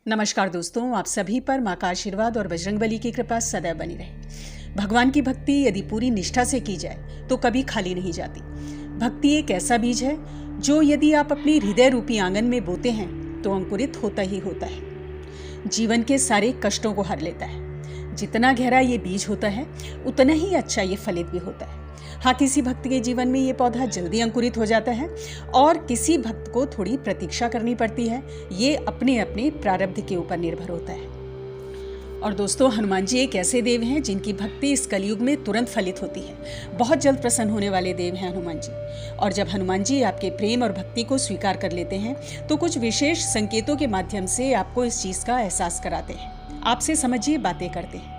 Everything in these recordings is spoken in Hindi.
नमस्कार दोस्तों, आप सभी पर माँ का आशीर्वाद और बजरंगबली की कृपा सदैव बनी रहे। भगवान की भक्ति यदि पूरी निष्ठा से की जाए तो कभी खाली नहीं जाती। भक्ति एक ऐसा बीज है जो यदि आप अपनी हृदय रूपी आंगन में बोते हैं तो अंकुरित होता ही होता है। जीवन के सारे कष्टों को हर लेता है। जितना गहरा ये बीज होता है उतना ही अच्छा ये फलित भी होता है। हाँ, किसी भक्त के जीवन में ये पौधा जल्दी अंकुरित हो जाता है और किसी भक्त को थोड़ी प्रतीक्षा करनी पड़ती है। ये अपने अपने प्रारब्ध के ऊपर निर्भर होता है। और दोस्तों, हनुमान जी एक ऐसे देव हैं जिनकी भक्ति इस कलयुग में तुरंत फलित होती है। बहुत जल्द प्रसन्न होने वाले देव हैं हनुमान जी। और जब हनुमान जी आपके प्रेम और भक्ति को स्वीकार कर लेते हैं तो कुछ विशेष संकेतों के माध्यम से आपको इस चीज का एहसास कराते हैं, आपसे समझिए बातें करते हैं।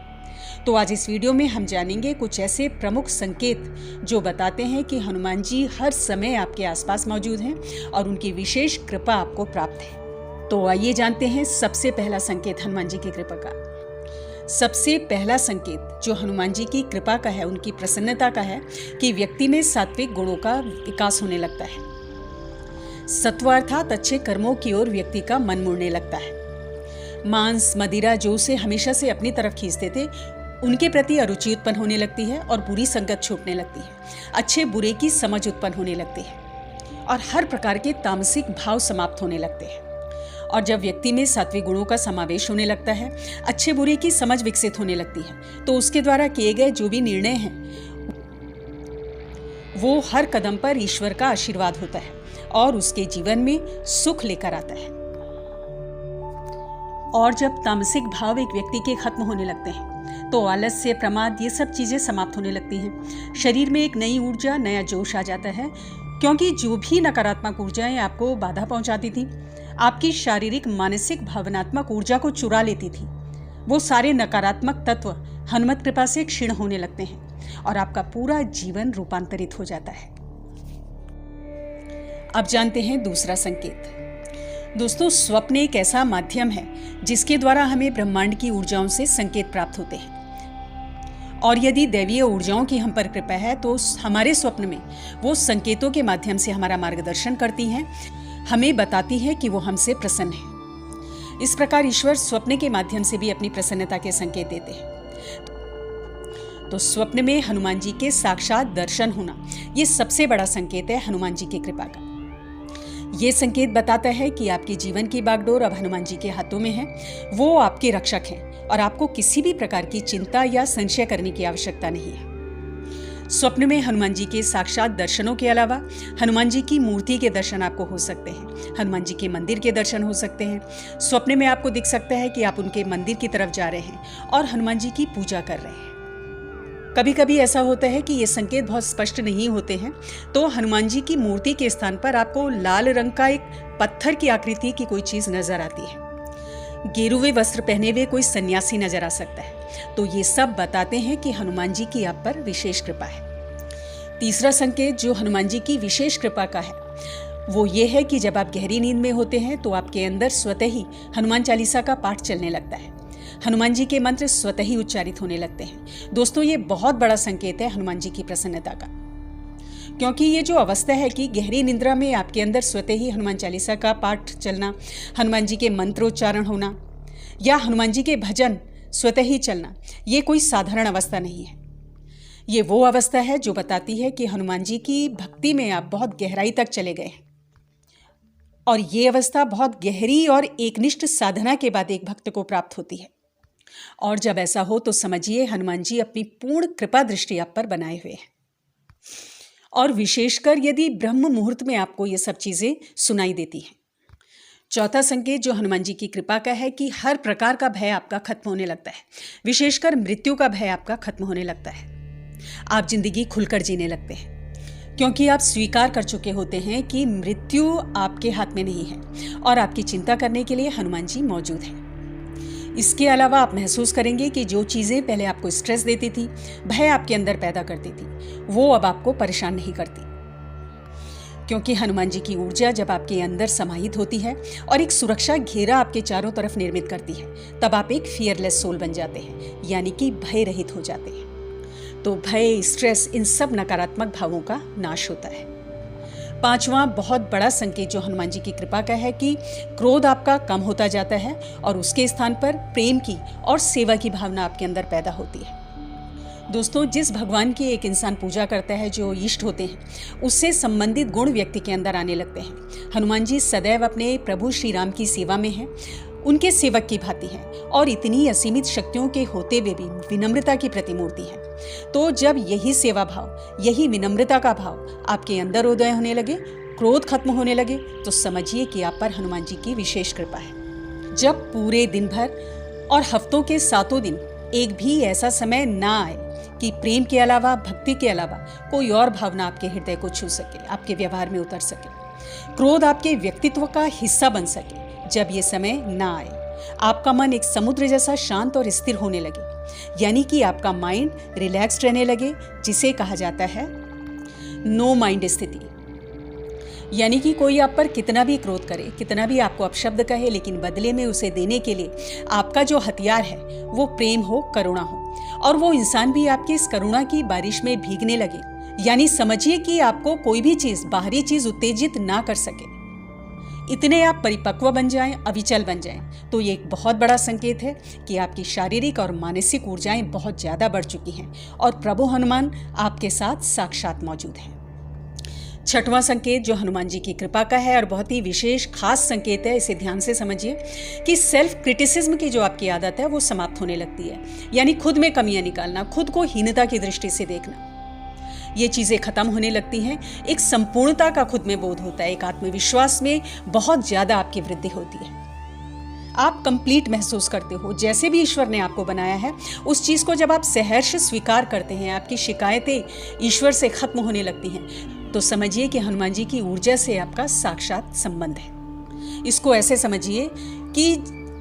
तो आज इस वीडियो में हम जानेंगे कुछ ऐसे प्रमुख संकेत जो बताते हैं कि हनुमान जी हर समय आपके आसपास मौजूद हैं और उनकी विशेष कृपा आपको प्राप्त है। तो आइए जानते हैं सबसे पहला संकेत हनुमान जी की कृपा का। सबसे पहला संकेत जो हनुमान जी की कृपा का है, उनकी प्रसन्नता का है कि व्यक्ति में सात्विक गुणों का विकास होने लगता है। सत्व अर्थात अच्छे कर्मों की ओर व्यक्ति का मन मुड़ने लगता है। मांस, मदिरा जो उसे हमेशा से अपनी तरफ खींचते थे, उनके प्रति अरुचि उत्पन्न होने लगती है और बुरी संगत छूटने लगती है। अच्छे बुरे की समझ उत्पन्न होने लगती है और हर प्रकार के तामसिक भाव समाप्त होने लगते हैं। और जब व्यक्ति में सात्विक गुणों का समावेश होने लगता है, अच्छे बुरे की समझ विकसित होने लगती है, तो उसके द्वारा किए गए जो भी निर्णय हैं वो हर कदम पर ईश्वर का आशीर्वाद होता है और उसके जीवन में सुख लेकर आता है। और जब तामसिक भाव एक व्यक्ति के खत्म होने लगते हैं तो आलस्य, प्रमाद, ये सब चीजें समाप्त होने लगती हैं। शरीर में एक नई ऊर्जा, नया जोश आ जाता है, क्योंकि जो भी नकारात्मक ऊर्जाएं आपको बाधा पहुंचाती थी, आपकी शारीरिक, मानसिक, भावनात्मक ऊर्जा को चुरा लेती थी, वो सारे नकारात्मक तत्व हनुमत कृपा से क्षीण होने लगते हैं और आपका पूरा जीवन रूपांतरित हो जाता है। अब जानते हैं दूसरा संकेत। दोस्तों, स्वप्न एक ऐसा माध्यम है जिसके द्वारा हमें ब्रह्मांड की ऊर्जाओं से संकेत प्राप्त होते हैं। और यदि दैवीय ऊर्जाओं की हम पर कृपा है तो हमारे स्वप्न में वो संकेतों के माध्यम से हमारा मार्गदर्शन करती हैं, हमें बताती है कि वो हमसे प्रसन्न है। इस प्रकार ईश्वर स्वप्न के माध्यम से भी अपनी प्रसन्नता के संकेत देते हैं। तो स्वप्न में हनुमान जी के साक्षात दर्शन होना ये सबसे बड़ा संकेत है हनुमान जी की कृपा का। ये संकेत बताता है कि आपके जीवन की बागडोर अब हनुमान जी के हाथों में है। वो आपके रक्षक हैं और आपको किसी भी प्रकार की चिंता या संशय करने की आवश्यकता नहीं है। स्वप्न में हनुमान जी के साक्षात दर्शनों के अलावा हनुमान जी की मूर्ति के दर्शन आपको हो सकते हैं, हनुमान जी के मंदिर के दर्शन हो सकते हैं। स्वप्न में आपको दिख सकता है कि आप उनके मंदिर की तरफ जा रहे हैं और हनुमान जी की पूजा कर रहे हैं। कभी कभी ऐसा होता है कि ये संकेत बहुत स्पष्ट नहीं होते हैं, तो हनुमान जी की मूर्ति के स्थान पर आपको लाल रंग का एक पत्थर की आकृति की कोई चीज नजर आती है। गेरुए वस्त्र पहने हुए कोई सन्यासी नजर आ सकता है। तो ये सब बताते हैं कि हनुमान जी की आप पर विशेष कृपा है। तीसरा संकेत जो हनुमान जी की विशेष कृपा का है वो ये है कि जब आप गहरी नींद में होते हैं तो आपके अंदर स्वतः ही हनुमान चालीसा का पाठ चलने लगता है। हनुमान जी के मंत्र स्वतः ही उच्चारित होने लगते हैं। दोस्तों, ये बहुत बड़ा संकेत है हनुमान जी की प्रसन्नता का, क्योंकि ये जो अवस्था है कि गहरी निद्रा में आपके अंदर स्वतः ही हनुमान चालीसा का पाठ चलना, हनुमान जी के मंत्रोच्चारण होना या हनुमान जी के भजन स्वतः ही चलना, ये कोई साधारण अवस्था नहीं है। ये वो अवस्था है जो बताती है कि हनुमान जी की भक्ति में आप बहुत गहराई तक चले गए हैं। और ये अवस्था बहुत गहरी और एकनिष्ठ साधना के बाद एक भक्त को प्राप्त होती है। और जब ऐसा हो तो समझिए हनुमान जी अपनी पूर्ण कृपा दृष्टि आप पर बनाए हुए हैं। और विशेषकर यदि ब्रह्म मुहूर्त में आपको ये सब चीजें सुनाई देती हैं। चौथा संकेत जो हनुमान जी की कृपा का है कि हर प्रकार का भय आपका खत्म होने लगता है। विशेषकर मृत्यु का भय आपका खत्म होने लगता है। आप जिंदगी खुलकर जीने लगते हैं, क्योंकि आप स्वीकार कर चुके होते हैं कि मृत्यु आपके हाथ में नहीं है और आपकी चिंता करने के लिए हनुमान जी मौजूद हैं। इसके अलावा आप महसूस करेंगे कि जो चीजें पहले आपको स्ट्रेस देती थी, भय आपके अंदर पैदा करती थी, वो अब आपको परेशान नहीं करती, क्योंकि हनुमान जी की ऊर्जा जब आपके अंदर समाहित होती है और एक सुरक्षा घेरा आपके चारों तरफ निर्मित करती है, तब आप एक फियरलेस सोल बन जाते हैं, यानी कि भय रहित हो जाते हैं। तो भय, स्ट्रेस, इन सब नकारात्मक भावों का नाश होता है। पांचवा बहुत बड़ा संकेत जो हनुमान जी की कृपा का है कि क्रोध आपका कम होता जाता है और उसके स्थान पर प्रेम की और सेवा की भावना आपके अंदर पैदा होती है। दोस्तों, जिस भगवान की एक इंसान पूजा करता है, जो इष्ट होते हैं, उससे संबंधित गुण व्यक्ति के अंदर आने लगते हैं। हनुमान जी सदैव अपने प्रभु श्री राम की सेवा में हैं, उनके सेवक की भांति हैं और इतनी असीमित शक्तियों के होते हुए भी विनम्रता की प्रतिमूर्ति हैं। तो जब यही सेवा भाव, यही विनम्रता का भाव आपके अंदर उदय होने लगे, क्रोध खत्म होने लगे, तो समझिए कि आप पर हनुमान जी की विशेष कृपा है। जब पूरे दिन भर और हफ्तों के 7 दिन एक भी ऐसा समय ना आए कि प्रेम के अलावा, भक्ति के अलावा कोई और भावना आपके हृदय को छू सके, आपके व्यवहार में उतर सके, क्रोध आपके व्यक्तित्व का हिस्सा बन सके, जब ये समय ना आए, आपका मन एक समुद्र जैसा शांत और स्थिर होने लगे, यानी कि आपका माइंड रिलैक्स्ड रहने लगे, जिसे कहा जाता है नो माइंड स्थिति। यानी कि कोई आप पर कितना भी क्रोध करे, कितना भी आपको अपशब्द कहे, लेकिन बदले में उसे देने के लिए आपका जो हथियार है वो प्रेम हो, करुणा हो, और वो इंसान भी आपकी इस करुणा की बारिश में भीगने लगे। यानी समझिए कि आपको कोई भी चीज, बाहरी चीज उत्तेजित ना कर सके, इतने आप परिपक्व बन जाएं, अविचल बन जाएं, तो ये एक बहुत बड़ा संकेत है कि आपकी शारीरिक और मानसिक ऊर्जाएं बहुत ज्यादा बढ़ चुकी हैं और प्रभु हनुमान आपके साथ साक्षात मौजूद हैं। छठवां संकेत जो हनुमान जी की कृपा का है और बहुत ही विशेष खास संकेत है, इसे ध्यान से समझिए कि सेल्फ क्रिटिसिज्म की जो आपकी आदत है वो समाप्त होने लगती है। यानी खुद में कमियां निकालना, खुद को हीनता की दृष्टि से देखना, ये चीज़ें खत्म होने लगती हैं। एक संपूर्णता का खुद में बोध होता है, एक आत्मविश्वास में बहुत ज़्यादा आपकी वृद्धि होती है। आप कंप्लीट महसूस करते हो, जैसे भी ईश्वर ने आपको बनाया है उस चीज़ को जब आप सहर्ष स्वीकार करते हैं, आपकी शिकायतें ईश्वर से खत्म होने लगती हैं, तो समझिए कि हनुमान जी की ऊर्जा से आपका साक्षात संबंध है। इसको ऐसे समझिए कि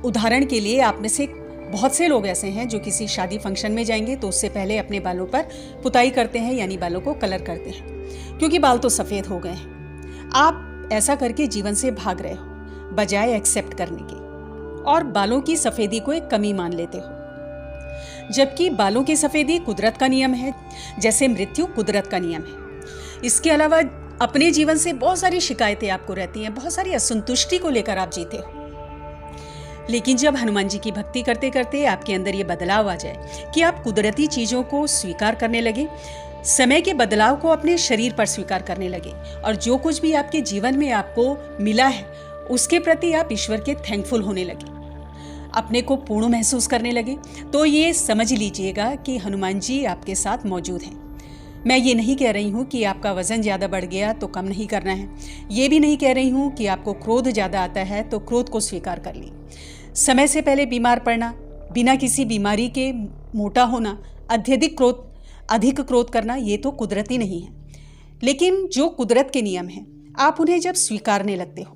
उदाहरण के लिए आप में से बहुत से लोग ऐसे हैं जो किसी शादी फंक्शन में जाएंगे तो उससे पहले अपने बालों पर पुताई करते हैं, यानी बालों को कलर करते हैं, क्योंकि बाल तो सफ़ेद हो गए हैं। आप ऐसा करके जीवन से भाग रहे हो बजाय एक्सेप्ट करने के, और बालों की सफ़ेदी को एक कमी मान लेते हो, जबकि बालों की सफ़ेदी कुदरत का नियम है, जैसे मृत्यु कुदरत का नियम है। इसके अलावा अपने जीवन से बहुत सारी शिकायतें आपको रहती हैं, बहुत सारी असंतुष्टि को लेकर आप जीते हो। लेकिन जब हनुमान जी की भक्ति करते करते आपके अंदर ये बदलाव आ जाए कि आप कुदरती चीज़ों को स्वीकार करने लगे, समय के बदलाव को अपने शरीर पर स्वीकार करने लगे, और जो कुछ भी आपके जीवन में आपको मिला है उसके प्रति आप ईश्वर के थैंकफुल होने लगे, अपने को पूर्ण महसूस करने लगे, तो ये समझ लीजिएगा कि हनुमान जी आपके साथ मौजूद हैं। मैं ये नहीं कह रही हूँ कि आपका वज़न ज़्यादा बढ़ गया तो कम नहीं करना है, ये भी नहीं कह रही हूँ कि आपको क्रोध ज़्यादा आता है तो क्रोध को स्वीकार कर ली। समय से पहले बीमार पड़ना, बिना किसी बीमारी के मोटा होना, अधिक क्रोध करना, ये तो कुदरती नहीं है। लेकिन जो कुदरत के नियम हैं आप उन्हें जब स्वीकारने लगते हो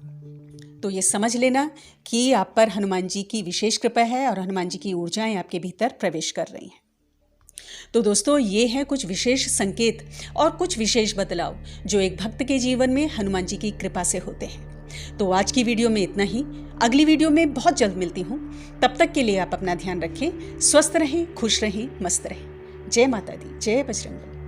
तो ये समझ लेना कि आप पर हनुमान जी की विशेष कृपा है और हनुमान जी की ऊर्जाएं आपके भीतर प्रवेश कर रही हैं। तो दोस्तों, ये हैं कुछ विशेष संकेत और कुछ विशेष बदलाव जो एक भक्त के जीवन में हनुमान जी की कृपा से होते हैं। तो आज की वीडियो में इतना ही। अगली वीडियो में बहुत जल्द मिलती हूँ। तब तक के लिए आप अपना ध्यान रखें, स्वस्थ रहें, खुश रहें, मस्त रहें। जय माता दी, जय बजरंग बली।